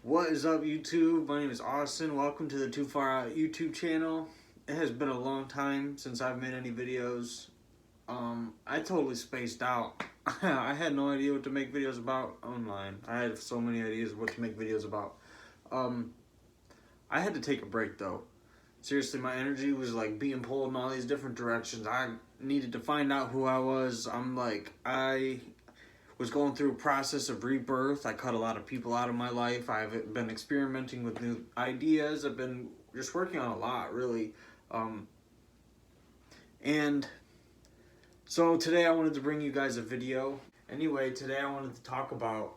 What is up, YouTube? My name is Austin. Welcome to the Too Far Out YouTube channel. It has been a long time since I've made any videos. I totally spaced out. I had no idea what to make videos about online. I had so many ideas of what to make videos about. I had to take a break though. Seriously, my energy was like being pulled in all these different directions. I needed to find out who I was. I was going through a process of rebirth. I cut a lot of people out of my life. I've been experimenting with new ideas. I've been just working on a lot, really. And so today I wanted to bring you guys a video. Anyway, today I wanted to talk about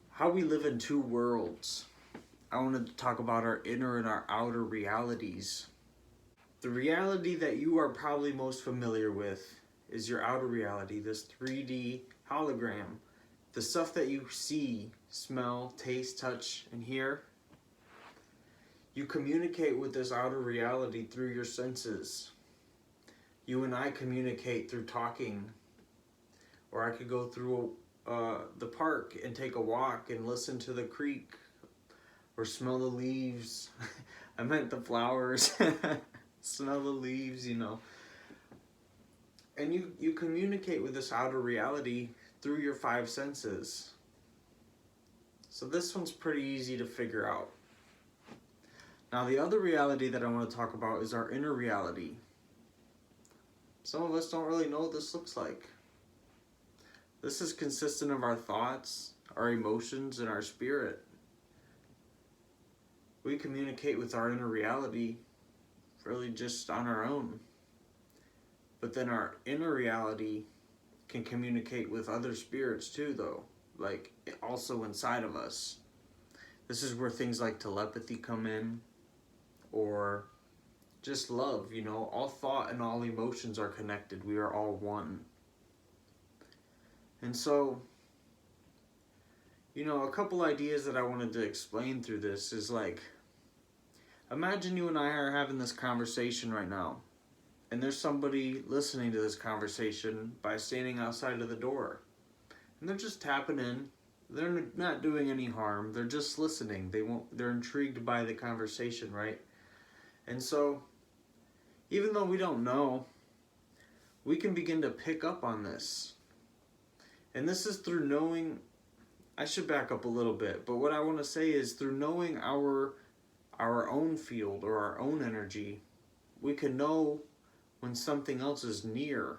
how we live in two worlds. I wanted to talk about our inner and our outer realities. The reality that you are probably most familiar with is your outer reality, this 3D hologram. The stuff that you see, smell, taste, touch, and hear. You communicate with this outer reality through your senses. You and I communicate through talking. Or I could go through the park and take a walk and listen to the creek. Or smell the leaves. I meant the flowers. Smell the leaves, you know. And you communicate with this outer reality through your five senses. So this one's pretty easy to figure out. Now the other reality that I want to talk about is our inner reality. Some of us don't really know what this looks like. This is consistent of our thoughts, our emotions, and our spirit. We communicate with our inner reality really just on our own. But then our inner reality can communicate with other spirits too, though, like also inside of us. This is where things like telepathy come in, or just love, you know. All thought and all emotions are connected. We are all one. And so, you know, a couple ideas that I wanted to explain through this is like, imagine you and I are having this conversation right now. And there's somebody listening to this conversation by standing outside of the door. And they're just tapping in. They're not doing any harm. They're just listening. They're intrigued by the conversation, right? And so, even though we don't know, we can begin to pick up on this. And this is through knowing, I should back up a little bit, but what I want to say is through knowing our own field or our own energy, we can know when something else is near.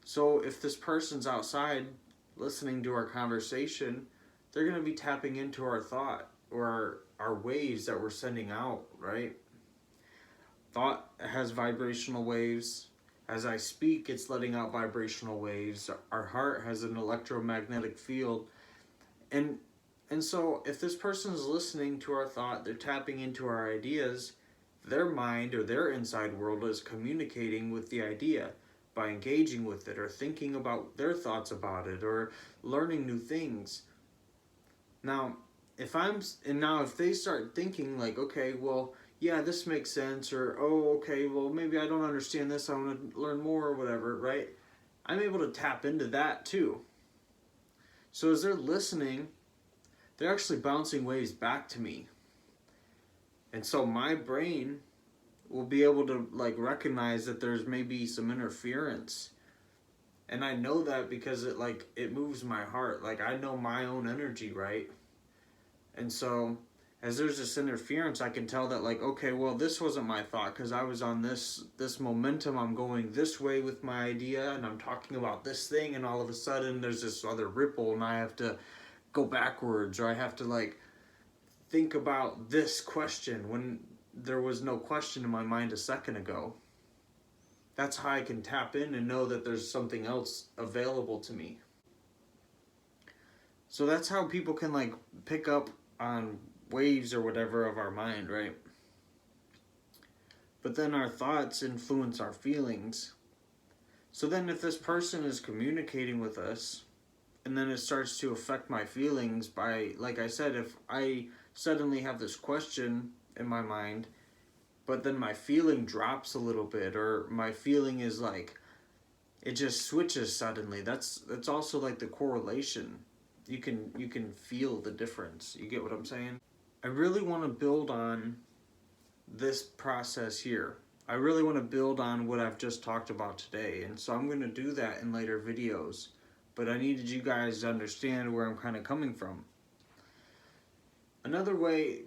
So if this person's outside listening to our conversation, they're going to be tapping into our thought or our waves that we're sending out, right? Thought has vibrational waves. As I speak, it's letting out vibrational waves. Our heart has an electromagnetic field. And so if this person is listening to our thought, they're tapping into our ideas, their mind or their inside world is communicating with the idea by engaging with it or thinking about their thoughts about it or learning new things. Now, if they start thinking like, okay, well, yeah, this makes sense, or, oh, okay, well, maybe I don't understand this, I want to learn more or whatever, right? I'm able to tap into that too. So as they're listening, they're actually bouncing waves back to me. And so my brain will be able to like recognize that there's maybe some interference. And I know that because it moves my heart. Like I know my own energy, right? And so as there's this interference, I can tell that like, okay, well, this wasn't my thought because I was on this momentum. I'm going this way with my idea and I'm talking about this thing, and all of a sudden there's this other ripple and I have to go backwards, or I have to like think about this question when there was no question in my mind a second ago. That's how I can tap in and know that there's something else available to me. So that's how people can like pick up on waves or whatever of our mind, right? But then our thoughts influence our feelings. So then if this person is communicating with us, and then it starts to affect my feelings by, like I said, if I suddenly have this question in my mind, but then my feeling drops a little bit, or my feeling is like, it just switches suddenly. That's also like the correlation. you can feel the difference. You get what I'm saying? I really want to build on this process here. I really want to build on what I've just talked about today, and so I'm going to do that in later videos. But I needed you guys to understand where I'm kind of coming from. Another way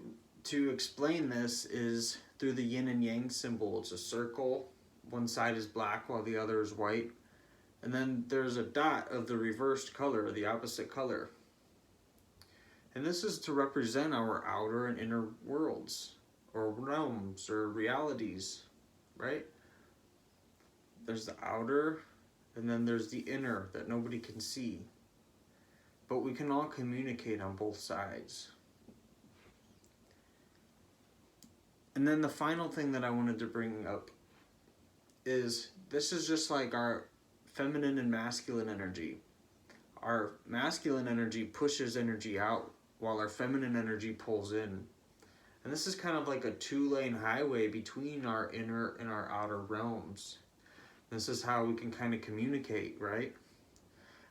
to explain this is through the yin and yang symbol. It's a circle. One side is black while the other is white. And then there's a dot of the reversed color, the opposite color. And this is to represent our outer and inner worlds, or realms, or realities, right? There's the outer, and then there's the inner that nobody can see. But we can all communicate on both sides. And then the final thing that I wanted to bring up is this is just like our feminine and masculine energy. Our masculine energy pushes energy out while our feminine energy pulls in. And this is kind of like a two-lane highway between our inner and our outer realms. This is how we can kind of communicate, right?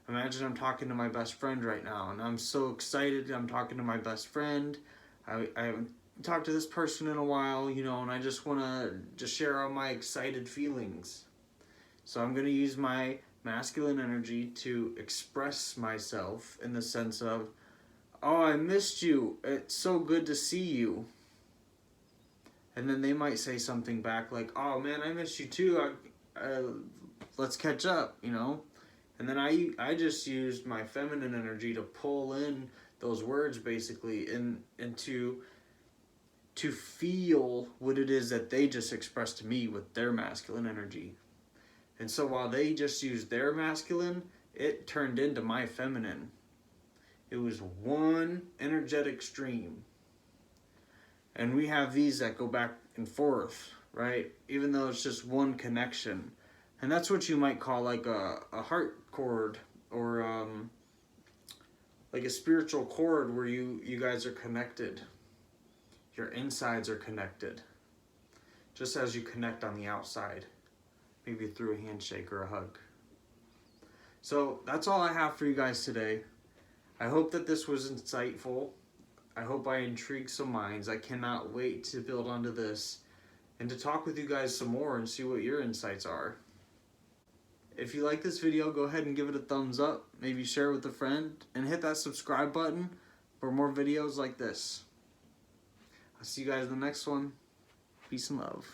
Imagine I'm talking to my best friend right now, and I'm so excited. I'm talking to my best friend. I haven't talked to this person in a while, and I just want to just share all my excited feelings. So I'm going to use my masculine energy to express myself in the sense of, oh, I missed you. It's so good to see you. And then they might say something back like, oh man, I missed you too. Let's catch up, And then I just used my feminine energy to pull in those words basically and to feel what it is that they just expressed to me with their masculine energy. And so while they just used their masculine, it turned into my feminine. It was one energetic stream. And we have these that go back and forth, right? Even though it's just one connection. And that's what you might call like a heart cord, or like a spiritual cord where you guys are connected. Your insides are connected. Just as you connect on the outside. Maybe through a handshake or a hug. So that's all I have for you guys today. I hope that this was insightful. I hope I intrigued some minds. I cannot wait to build onto this and to talk with you guys some more and see what your insights are. If you like this video, go ahead and give it a thumbs up. Maybe share it with a friend and hit that subscribe button for more videos like this. I'll see you guys in the next one. Peace and love.